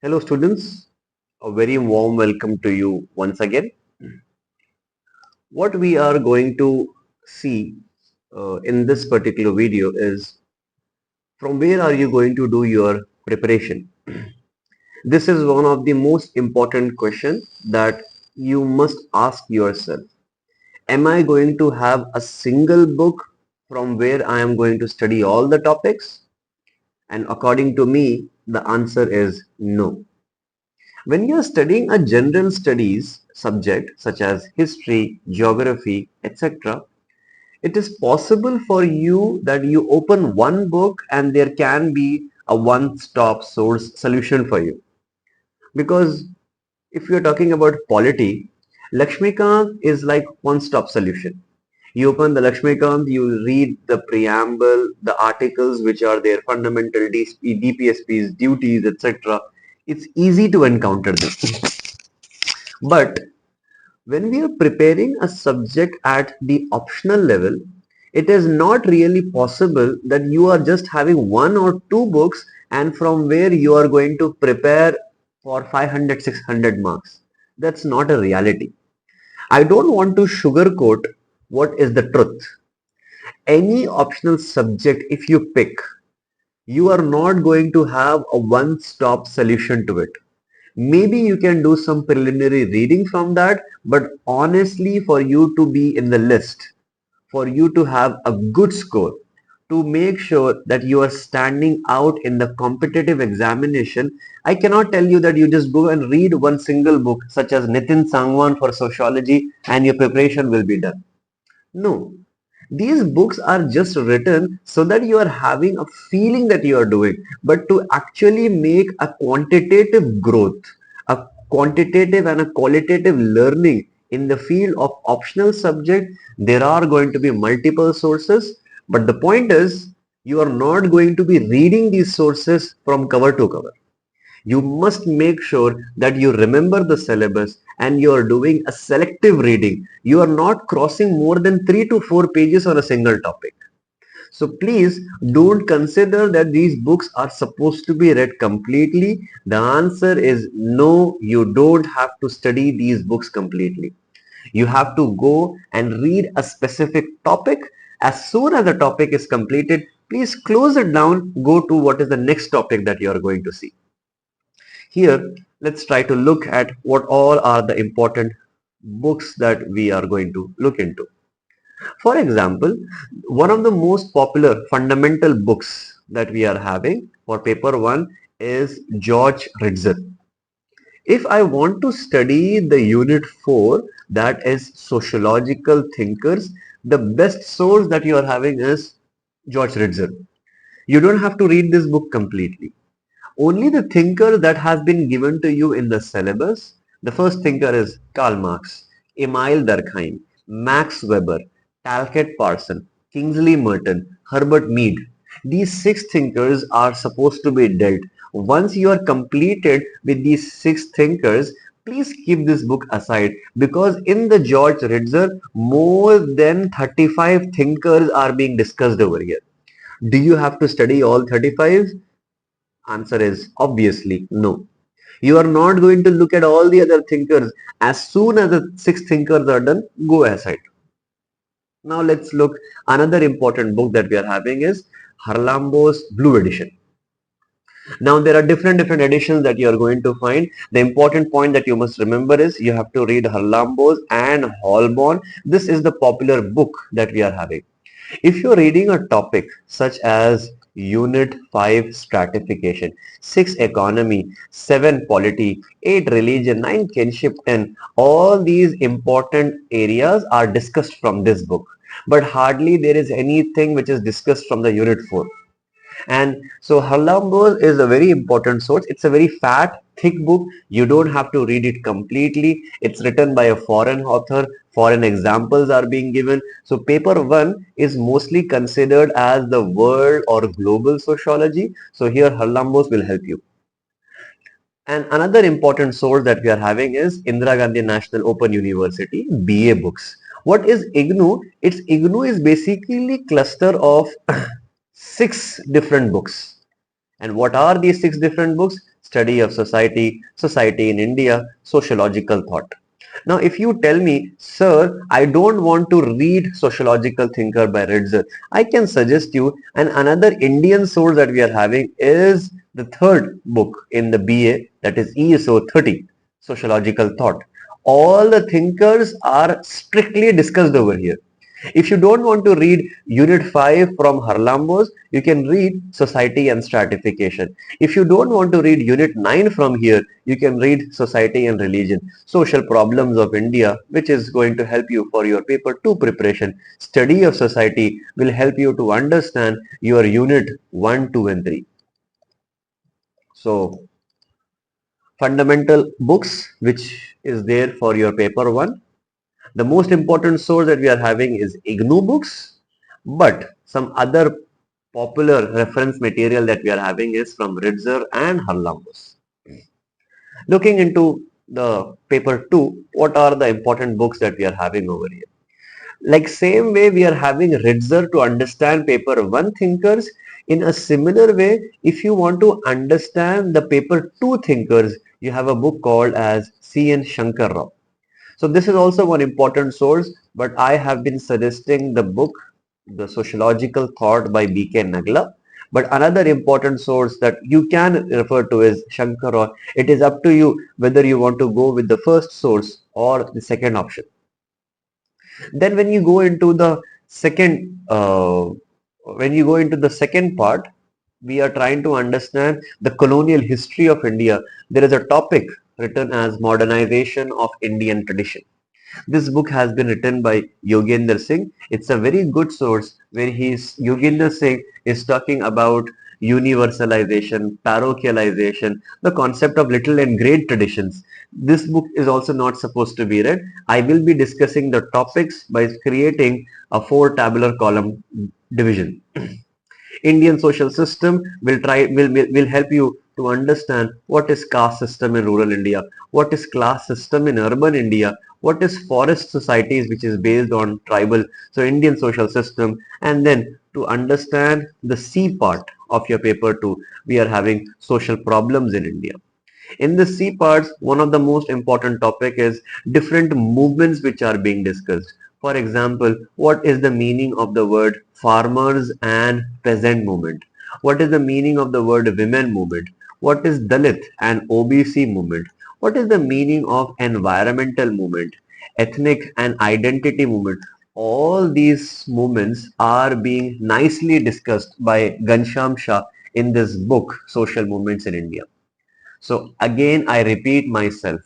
Hello students, a very warm welcome to you once again. What we are going to see in this particular video is from where are you going to do your preparation. This is one of the most important questions that you must ask yourself. Am I going to have a single book from where I am going to study all the topics? And according to me, the answer is no. When you are studying a general studies subject such as history, geography, etc., it is possible for you that you open one book and there can be a one-stop source solution for you. Because if you are talking about polity, Lakshmikant is like one-stop solution. You open the Lakshmikant, you read the preamble, the articles which are their fundamental DPSPs, duties, etc. It's easy to encounter this. But when we are preparing a subject at the optional level, it is not really possible that you are just having one or two books and from where you are going to prepare for 500, 600 marks. That's not a reality. I don't want to sugarcoat what is the truth. Any optional subject, if you pick, you are not going to have a one-stop solution to it. Maybe you can do some preliminary reading from that, but honestly, for you to be in the list, for you to have a good score, to make sure that you are standing out in the competitive examination, I cannot tell you that you just go and read one single book such as Nitin Sangwan for sociology and your preparation will be done. No, these books are just written so that you are having a feeling that you are doing, but to actually make a quantitative growth, a quantitative and a qualitative learning in the field of optional subject, there are going to be multiple sources. But the point is, you are not going to be reading these sources from cover to cover. You must make sure that you remember the syllabus and you are doing a selective reading. You are not crossing more than 3 to 4 pages on a single topic. So please don't consider that these books are supposed to be read completely. The answer is no, you don't have to study these books completely. You have to go and read a specific topic. As soon as the topic is completed, please close it down, go to what is the next topic that you are going to see. Here, let's try to look at what all are the important books that we are going to look into. For example, one of the most popular fundamental books that we are having for paper 1 is George Ritzer. If I want to study the unit 4, that is sociological thinkers, the best source that you are having is George Ritzer. You don't have to read this book completely. Only the thinker that has been given to you in the syllabus. The first thinker is Karl Marx, Emile Durkheim, Max Weber, Talcott Parson, Kingsley Merton, Herbert Mead. These six thinkers are supposed to be dealt. Once you are completed with these six thinkers, please keep this book aside because in the George Ritzer, more than 35 thinkers are being discussed over here. Do you have to study all 35? Answer is obviously no. You are not going to look at all the other thinkers. As soon as the six thinkers are done, go aside. Now let's look. Another important book that we are having is Harlambo's Blue Edition. Now there are different editions that you are going to find. The important point that you must remember is you have to read Harlambo's and Holborn. This is the popular book that we are having. If you're reading a topic such as Unit 5 stratification, 6 economy, 7 polity, 8 religion, 9 kinship, 10, all these important areas are discussed from this book. But hardly there is anything which is discussed from the Unit 4. And so Harlambo is a very important source. It's a very fat, thick book. You don't have to read it completely. It's written by a foreign author. Foreign examples are being given. So paper 1 is mostly considered as the world or global sociology. So here Harlambos will help you. And another important source that we are having is Indira Gandhi National Open University BA books. What is IGNOU? IGNOU is basically cluster of six different books. And what are these six different books? study of society in India, sociological thought. Now, if you tell me, sir, I don't want to read Sociological Thinker by Ritzer, I can suggest you, and another Indian source that we are having is the third book in the BA, that is ESO 30, Sociological Thought. All the thinkers are strictly discussed over here. If you don't want to read Unit 5 from Harlambos, you can read Society and Stratification. If you don't want to read Unit 9 from here, you can read Society and Religion, Social Problems of India, which is going to help you for your paper 2 preparation. Study of society will help you to understand your Unit 1, 2 and 3. So, fundamental books which is there for your paper 1. The most important source that we are having is IGNOU books, but some other popular reference material that we are having is from Ritzer and Harlambos. Looking into the paper 2, what are the important books that we are having over here? Like same way we are having Ritzer to understand paper 1 thinkers, in a similar way, if you want to understand the paper 2 thinkers, you have a book called as C.N. Shankar Rao. So this is also one important source, but I have been suggesting the book, The Sociological Thought by B.K. Nagla. But another important source that you can refer to is Shankar Rao. It is up to you whether you want to go with the first source or the second option. Then when you go into the second part, we are trying to understand the colonial history of India. There is a topic written as modernization of Indian tradition. This book has been written by Yogendra Singh. It's a very good source where Yogendra Singh is talking about universalization, parochialization, the concept of little and great traditions. This book is also not supposed to be read. I will be discussing the topics by creating a 4 tabular column division. Indian social system will help you to understand what is caste system in rural India, what is class system in urban India, what is forest societies which is based on tribal, so Indian social system, and then to understand the C part of your paper 2, we are having social problems in India. In the C parts, one of the most important topic is different movements which are being discussed. For example, what is the meaning of the word farmers and peasant movement? What is the meaning of the word women movement? What is Dalit and OBC movement? What is the meaning of environmental movement, ethnic and identity movement? All these movements are being nicely discussed by Ghanshyam Shah in this book, Social Movements in India. So again, I repeat myself.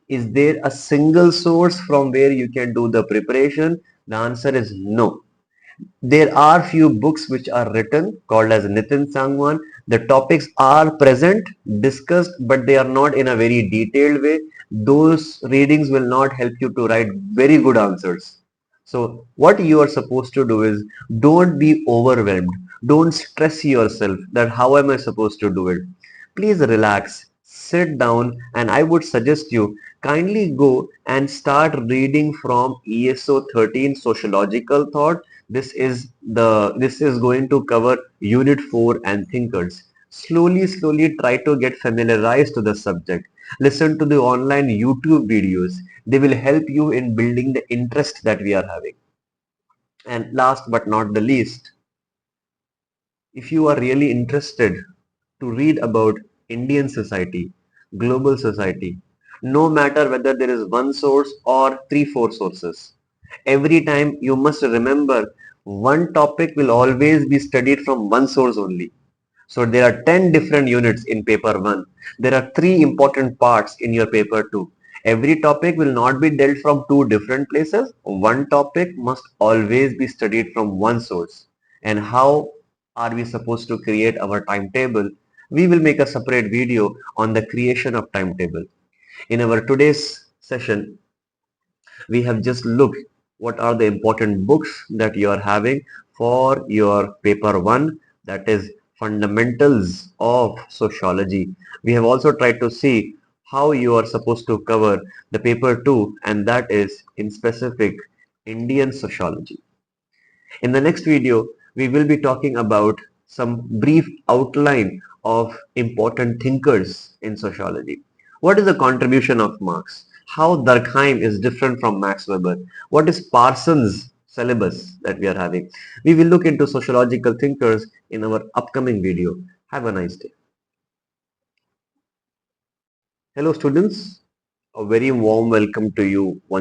Is there a single source from where you can do the preparation? The answer is no. There are few books which are written called as Nitin Sangwan. The topics are present, discussed, but they are not in a very detailed way. Those readings will not help you to write very good answers. So what you are supposed to do is don't be overwhelmed. Don't stress yourself that how am I supposed to do it. Please relax, sit down, and I would suggest you kindly go and start reading from ESO 13 Sociological Thought. This is going to cover Unit 4 and Thinkers. Slowly try to get familiarized to the subject. Listen to the online YouTube videos. They will help you in building the interest that we are having. And last but not the least, if you are really interested to read about Indian society, global society, no matter whether there is one source or 3-4 sources, every time you must remember one topic will always be studied from one source only. So there are 10 different units in paper 1. There are 3 important parts in your paper 2. Every topic will not be dealt from 2 different places. One topic must always be studied from one source. And how are we supposed to create our timetable? We will make a separate video on the creation of timetable. In our today's session, we have just looked what are the important books that you are having for your paper 1, that is fundamentals of sociology. We have also tried to see how you are supposed to cover the paper 2, and that is in specific Indian sociology. In the next video, we will be talking about some brief outline of important thinkers in sociology. What is the contribution of Marx? How Durkheim is different from Max Weber? What is Parsons' syllabus that we are having? We will look into sociological thinkers in our upcoming video. Have a nice day. Hello students, a very warm welcome to you once